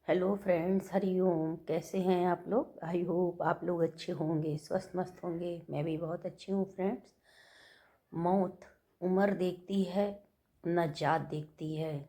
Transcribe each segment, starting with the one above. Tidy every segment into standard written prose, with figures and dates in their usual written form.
Hello friends, Hariom. कैसे हैं आप लोग? आई होप आप लोग अच्छे होंगे, स्वस्थ मस्त होंगे। मैं भी बहुत अच्छी हूँ फ्रेंड्स। मौत उम्र देखती है न जात देखती है,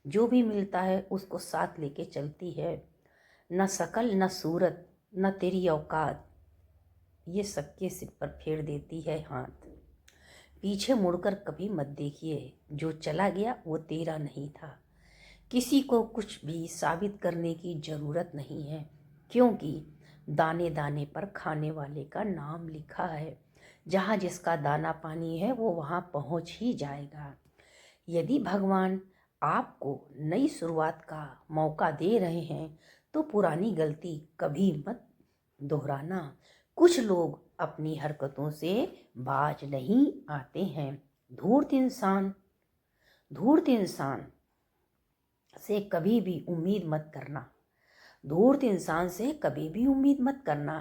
जो भी मिलता है उसको साथ लेके चलती है। न शकल न सूरत न तेरी औकात, ये सबके सिर पर फेर देती है हाथ। पीछे मुड़कर कभी मत देखिए, जो चला गया वो तेरा नहीं था। किसी को कुछ भी साबित करने की ज़रूरत नहीं है, क्योंकि दाने दाने पर खाने वाले का नाम लिखा है। जहाँ जिसका दाना पानी है वो वहाँ पहुँच ही जाएगा। यदि भगवान आपको नई शुरुआत का मौका दे रहे हैं तो पुरानी गलती कभी मत दोहराना। कुछ लोग अपनी हरकतों से बाज नहीं आते हैं। धूर्त इंसान से कभी भी उम्मीद मत करना। धूर्त इंसान से कभी भी उम्मीद मत करना।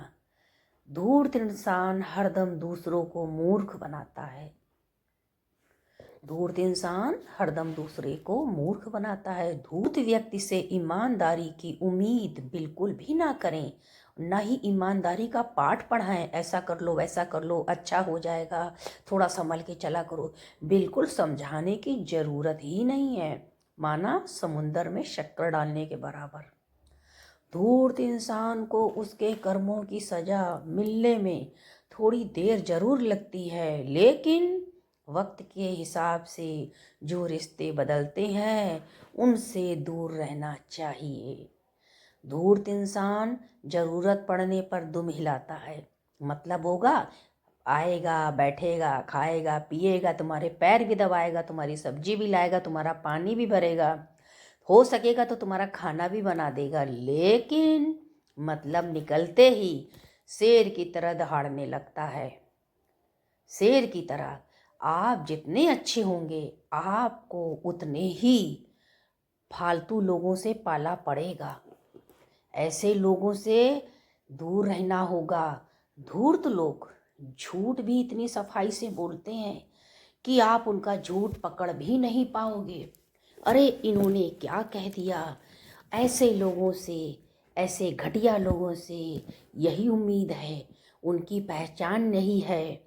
धूर्त इंसान हरदम दूसरों को मूर्ख बनाता है। धूर्त इंसान हरदम दूसरे को मूर्ख बनाता है। धूर्त व्यक्ति से ईमानदारी की उम्मीद बिल्कुल भी ना करें। ना ही ईमानदारी का पाठ पढ़ाएं, ऐसा कर लो वैसा कर लो, अच्छा हो जाएगा, थोड़ा संभल के चला करो। बिल्कुल समझाने की ज़रूरत ही नहीं है, माना समुंदर में शक्कर डालने के बराबर। धूर्त इंसान को उसके कर्मों की सजा मिलने में थोड़ी देर जरूर लगती है, लेकिन वक्त के हिसाब से जो रिश्ते बदलते हैं उनसे दूर रहना चाहिए। धूर्त इंसान जरूरत पड़ने पर दुम हिलाता है। मतलब होगा, आएगा बैठेगा खाएगा पिएगा, तुम्हारे पैर भी दबाएगा, तुम्हारी सब्जी भी लाएगा, तुम्हारा पानी भी भरेगा, हो सकेगा तो तुम्हारा खाना भी बना देगा, लेकिन मतलब निकलते ही शेर की तरह दहाड़ने लगता है। शेर की तरह आप जितने अच्छे होंगे आपको उतने ही फालतू लोगों से पाला पड़ेगा। ऐसे लोगों से दूर रहना होगा। धूर्त लोग झूठ भी इतनी सफाई से बोलते हैं कि आप उनका झूठ पकड़ भी नहीं पाओगे। अरे इन्होंने क्या कह दिया। ऐसे लोगों से, ऐसे घटिया लोगों से यही उम्मीद है। उनकी पहचान यही है,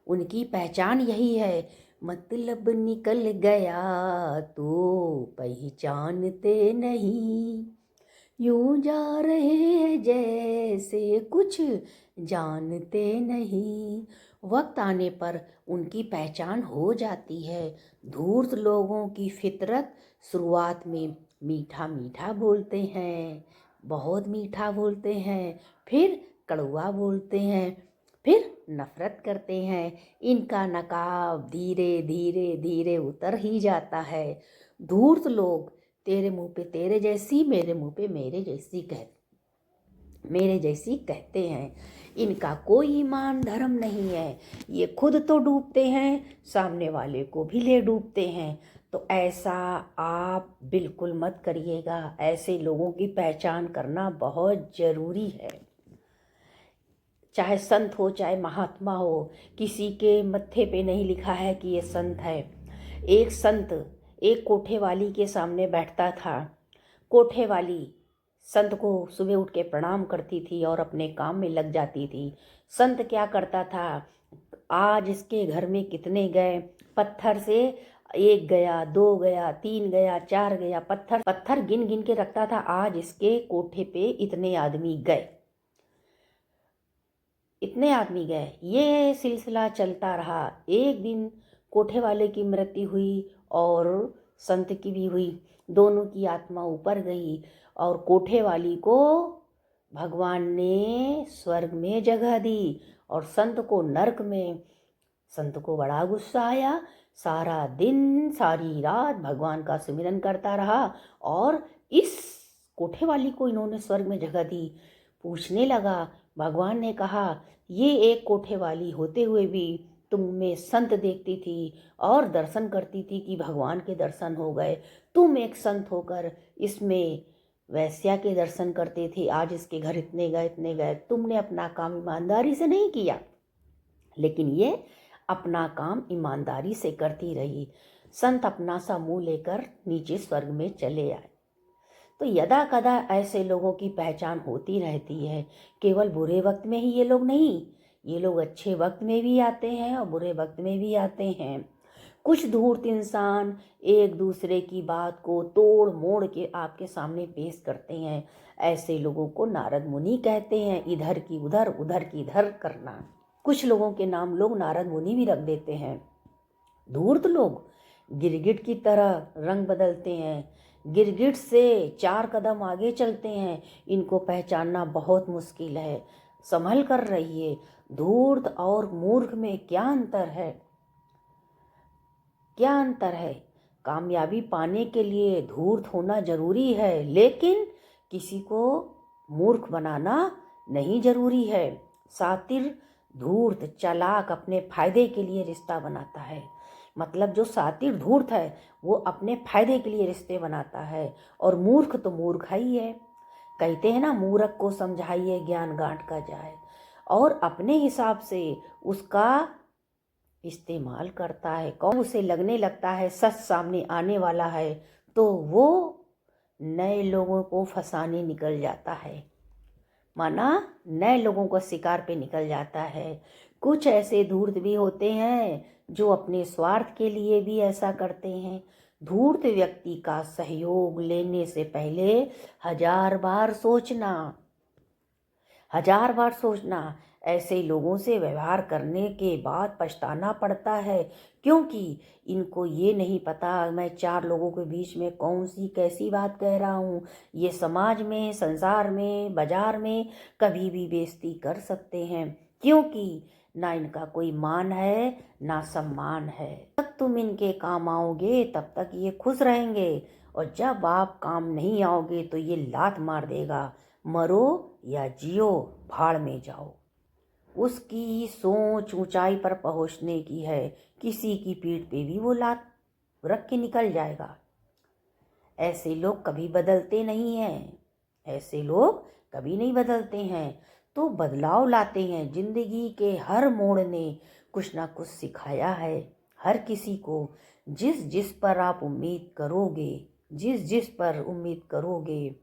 उनकी पहचान यही है। मतलब निकल गया तो पहचानते नहीं, यूं जा रहे हैं जैसे कुछ जानते नहीं। वक्त आने पर उनकी पहचान हो जाती है। धूर्त लोगों की फितरत शुरुआत में मीठा मीठा बोलते हैं, बहुत मीठा बोलते हैं, फिर कड़वा बोलते हैं, फिर नफरत करते हैं। इनका नकाब धीरे धीरे धीरे उतर ही जाता है। धूर्त लोग तेरे मुंह पे तेरे जैसी, मेरे मुंह पे मेरे जैसी कहते हैं। इनका कोई ईमान धर्म नहीं है। ये खुद तो डूबते हैं, सामने वाले को भी ले डूबते हैं। तो ऐसा आप बिल्कुल मत करिएगा। ऐसे लोगों की पहचान करना बहुत ज़रूरी है। चाहे संत हो चाहे महात्मा हो, किसी के मत्थे पे नहीं लिखा है कि ये संत है। एक संत एक कोठे वाली के सामने बैठता था। कोठे वाली संत को सुबह उठ के प्रणाम करती थी और अपने काम में लग जाती थी। संत क्या करता था, आज इसके घर में कितने गए, पत्थर से एक गया, दो गया, तीन गया, चार गया, पत्थर पत्थर गिन गिन के रखता था। आज इसके कोठे पे इतने आदमी गए, इतने आदमी गए। ये सिलसिला चलता रहा। एक दिन कोठे वाले की मृत्यु हुई और संत की भी हुई। दोनों की आत्मा ऊपर गई और कोठे वाली को भगवान ने स्वर्ग में जगह दी और संत को नरक में। संत को बड़ा गुस्सा आया। सारा दिन सारी रात भगवान का सिमरन करता रहा और इस कोठे वाली को इन्होंने स्वर्ग में जगह दी। पूछने लगा, भगवान ने कहा, ये एक कोठे वाली होते हुए भी तुम में संत देखती थी और दर्शन करती थी कि भगवान के दर्शन हो गए। तुम एक संत होकर इसमें वैश्या के दर्शन करते थे, आज इसके घर इतने गए इतने गए। तुमने अपना काम ईमानदारी से नहीं किया, लेकिन ये अपना काम ईमानदारी से करती रही। संत अपना सा मुंह लेकर नीचे स्वर्ग में चले आए। तो यदा कदा ऐसे लोगों की पहचान होती रहती है। केवल बुरे वक्त में ही ये लोग नहीं, ये लोग अच्छे वक्त में भी आते हैं और बुरे वक्त में भी आते हैं। कुछ धूर्त इंसान एक दूसरे की बात को तोड़ मोड़ के आपके सामने पेश करते हैं। ऐसे लोगों को नारद मुनि कहते हैं। इधर की उधर, उधर की इधर करना। कुछ लोगों के नाम लोग नारद मुनि भी रख देते हैं। धूर्त लोग गिरगिट की तरह रंग बदलते हैं, गिरगिट से 4 कदम आगे चलते हैं। इनको पहचानना बहुत मुश्किल है। संभल कर रहिए। धूर्त और मूर्ख में क्या अंतर है? क्या अंतर है? कामयाबी पाने के लिए धूर्त होना जरूरी है, लेकिन किसी को मूर्ख बनाना नहीं जरूरी है। सातिर धूर्त चालाक अपने फायदे के लिए रिश्ता बनाता है। मतलब जो सातिर धूर्त है वो अपने फायदे के लिए रिश्ते बनाता है, और मूर्ख तो मूर्ख ही है। कहते हैं ना, मूर्ख को समझाइए ज्ञान गांठ का जाए, और अपने हिसाब से उसका इस्तेमाल करता है। कौन उसे लगने लगता है सच सामने आने वाला है, तो वो नए लोगों को फंसाने निकल जाता है, माना नए लोगों को शिकार पे निकल जाता है। कुछ ऐसे धूर्त भी होते हैं जो अपने स्वार्थ के लिए भी ऐसा करते हैं। धूर्त व्यक्ति का सहयोग लेने से पहले 1000 बार सोचना। ऐसे लोगों से व्यवहार करने के बाद पछताना पड़ता है, क्योंकि इनको ये नहीं पता मैं 4 लोगों के बीच में कौन सी कैसी बात कह रहा हूँ। ये समाज में, संसार में, बाजार में कभी भी बेइज्जती कर सकते हैं, क्योंकि ना इनका कोई मान है ना सम्मान है। जब तक तुम इनके काम आओगे तब तक ये खुश रहेंगे, और जब आप काम नहीं आओगे तो ये लात मार देगा। मरो या जियो, भाड़ में जाओ। उसकी सोच ऊंचाई पर पहुंचने की है, किसी की पीठ पे भी वो लात रख के निकल जाएगा। ऐसे लोग कभी बदलते नहीं हैं। ऐसे लोग कभी नहीं बदलते हैं, तो बदलाव लाते हैं। जिंदगी के हर मोड़ ने कुछ ना कुछ सिखाया है हर किसी को। जिस जिस पर आप उम्मीद करोगे, जिस जिस पर उम्मीद करोगे,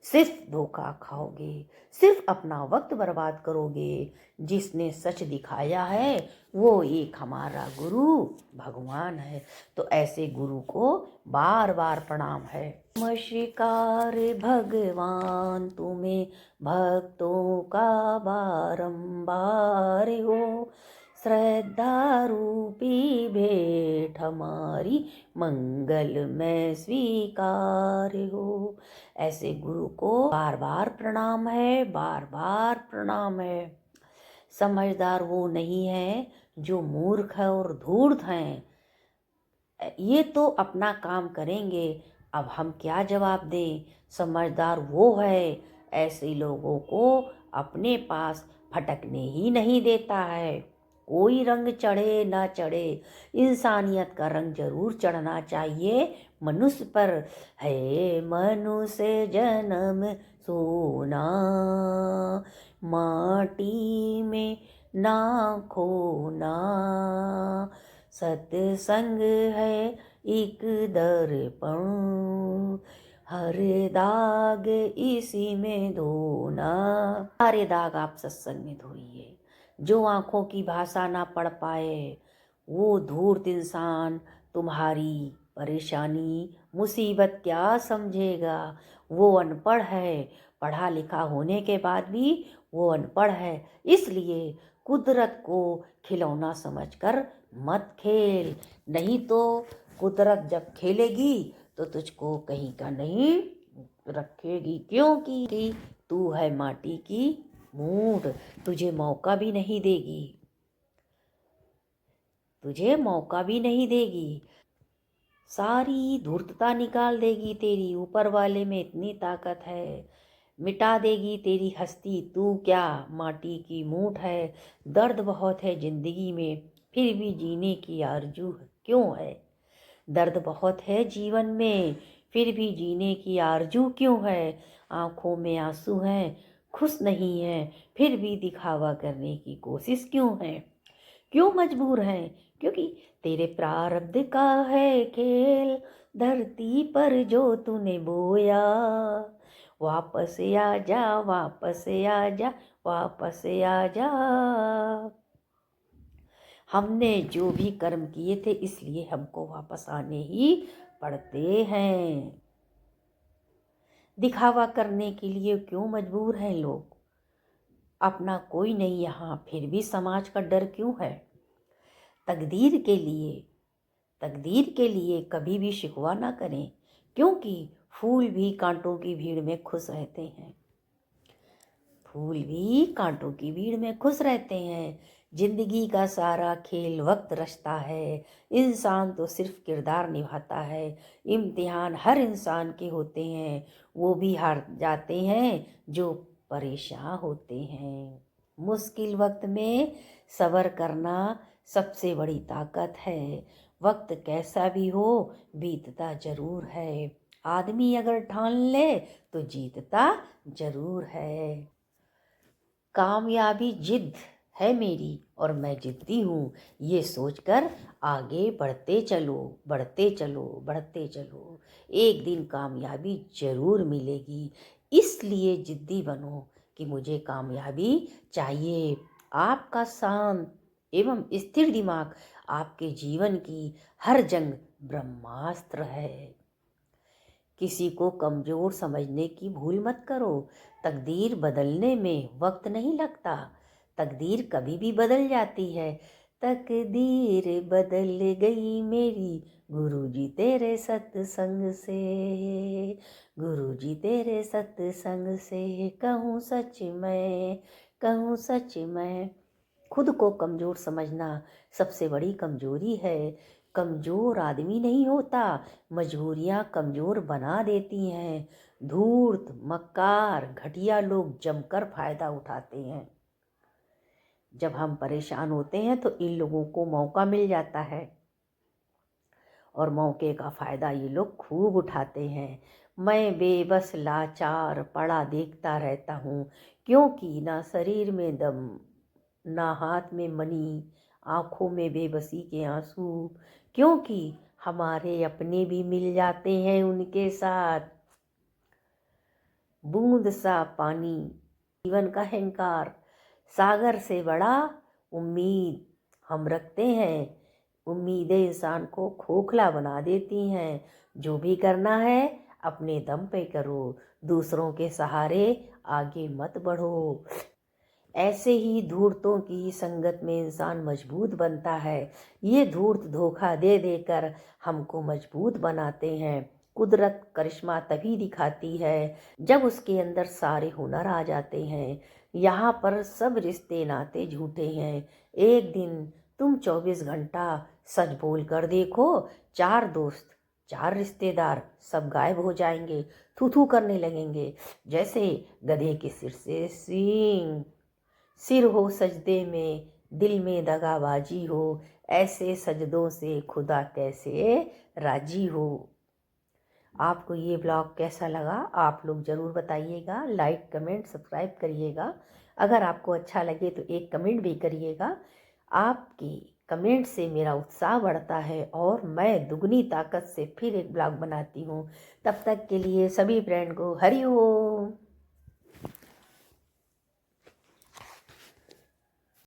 सिर्फ धोखा खाओगे, सिर्फ अपना वक्त बर्बाद करोगे। जिसने सच दिखाया है वो एक हमारा गुरु भगवान है। तो ऐसे गुरु को बार बार प्रणाम है। नमस्कार भगवान, तुम्हें भक्तों का बारंबार हो। श्रद्धा रूपी भेंट हमारी मंगल में स्वीकार हो। ऐसे गुरु को बार बार प्रणाम है, बार बार प्रणाम है। समझदार वो नहीं है जो मूर्ख है और धूर्त हैं। ये तो अपना काम करेंगे, अब हम क्या जवाब दें। समझदार वो है ऐसे लोगों को अपने पास फटकने ही नहीं देता है। कोई रंग चढ़े ना चढ़े, इंसानियत का रंग जरूर चढ़ना चाहिए मनुष्य पर। है मनुष्य जन्म सोना, माटी में ना खोना। सत्संग है एक दर्पण, हर दाग इसी में धोना। सारे दाग आप सत्संग में धोइए। जो आंखों की भाषा ना पढ़ पाए, वो धूर्त इंसान तुम्हारी परेशानी मुसीबत क्या समझेगा। वो अनपढ़ है, पढ़ा लिखा होने के बाद भी वो अनपढ़ है। इसलिए कुदरत को खिलौना समझकर मत खेल, नहीं तो कुदरत जब खेलेगी तो तुझको कहीं का नहीं रखेगी, क्योंकि तू है माटी की मूठ। तुझे मौका भी नहीं देगी, तुझे मौका भी नहीं देगी। सारी धूर्तता निकाल देगी तेरी। ऊपर वाले में इतनी ताकत है, मिटा देगी तेरी हस्ती। तू क्या माटी की मूठ है। दर्द बहुत है जिंदगी में, फिर भी जीने की आरजू क्यों है। दर्द बहुत है जीवन में, फिर भी जीने की आरजू क्यों है। आंखों में आंसू हैं, खुश नहीं है, फिर भी दिखावा करने की कोशिश क्यों है। क्यों मजबूर हैं? क्योंकि तेरे प्रारब्ध का है खेल। धरती पर जो तूने बोया, वापस आ जा, वापस आ जा, वापस आ जा। हमने जो भी कर्म किए थे इसलिए हमको वापस आने ही पड़ते हैं। दिखावा करने के लिए क्यों मजबूर हैं लोग? अपना कोई नहीं यहाँ, फिर भी समाज का डर क्यों है? तकदीर के लिए, तकदीर के लिए कभी भी शिकवा ना करें, क्योंकि फूल भी कांटों की भीड़ में खुश रहते हैं। फूल भी कांटों की भीड़ में खुश रहते हैं। जिंदगी का सारा खेल वक्त रचता है, इंसान तो सिर्फ किरदार निभाता है। इम्तिहान हर इंसान के होते हैं, वो भी हार जाते हैं जो परेशान होते हैं। मुश्किल वक्त में सब्र करना सबसे बड़ी ताकत है। वक्त कैसा भी हो बीतता जरूर है। आदमी अगर ठान ले तो जीतता जरूर है। कामयाबी जिद है मेरी और मैं जिद्दी हूँ, ये सोचकर आगे बढ़ते चलो, बढ़ते चलो, बढ़ते चलो। एक दिन कामयाबी जरूर मिलेगी, इसलिए जिद्दी बनो कि मुझे कामयाबी चाहिए। आपका शांत एवं स्थिर दिमाग आपके जीवन की हर जंग ब्रह्मास्त्र है। किसी को कमज़ोर समझने की भूल मत करो। तकदीर बदलने में वक्त नहीं लगता, तकदीर कभी भी बदल जाती है। तकदीर बदल गई मेरी गुरुजी तेरे सत्संग से, गुरुजी तेरे सत्संग से, कहूँ सच मैं, कहूँ सच मैं। खुद को कमज़ोर समझना सबसे बड़ी कमज़ोरी है। कमज़ोर आदमी नहीं होता, मजबूरियाँ कमज़ोर बना देती हैं। धूर्त, मक्कार, घटिया लोग जमकर फ़ायदा उठाते हैं। जब हम परेशान होते हैं तो इन लोगों को मौका मिल जाता है और मौके का फ़ायदा ये लोग खूब उठाते हैं। मैं बेबस लाचार पड़ा देखता रहता हूँ, क्योंकि ना शरीर में दम, ना हाथ में मनी, आँखों में बेबसी के आंसू, क्योंकि हमारे अपने भी मिल जाते हैं उनके साथ। बूंद सा पानी जीवन का हंकार, सागर से बड़ा उम्मीद हम रखते हैं। उम्मीदें इंसान को खोखला बना देती हैं। जो भी करना है अपने दम पे करो, दूसरों के सहारे आगे मत बढ़ो। ऐसे ही धूर्तों की संगत में इंसान मजबूत बनता है। ये धूर्त धोखा दे देकर हमको मजबूत बनाते हैं। कुदरत करिश्मा तभी दिखाती है जब उसके अंदर सारे हुनर आ जाते हैं। यहाँ पर सब रिश्ते नाते झूठे हैं। एक दिन तुम 24 घंटा सच बोल कर देखो, 4 दोस्त 4 रिश्तेदार सब गायब हो जाएंगे, थू थू करने लगेंगे जैसे गधे के सिर से सींग। सिर हो सजदे में, दिल में दगाबाजी हो, ऐसे सजदों से खुदा कैसे राजी हो। आपको ये ब्लॉग कैसा लगा आप लोग ज़रूर बताइएगा। लाइक कमेंट सब्सक्राइब करिएगा। अगर आपको अच्छा लगे तो एक कमेंट भी करिएगा। आपकी कमेंट से मेरा उत्साह बढ़ता है और मैं दुगनी ताकत से फिर एक ब्लॉग बनाती हूँ। तब तक के लिए सभी फ्रेंड को हरि ओम।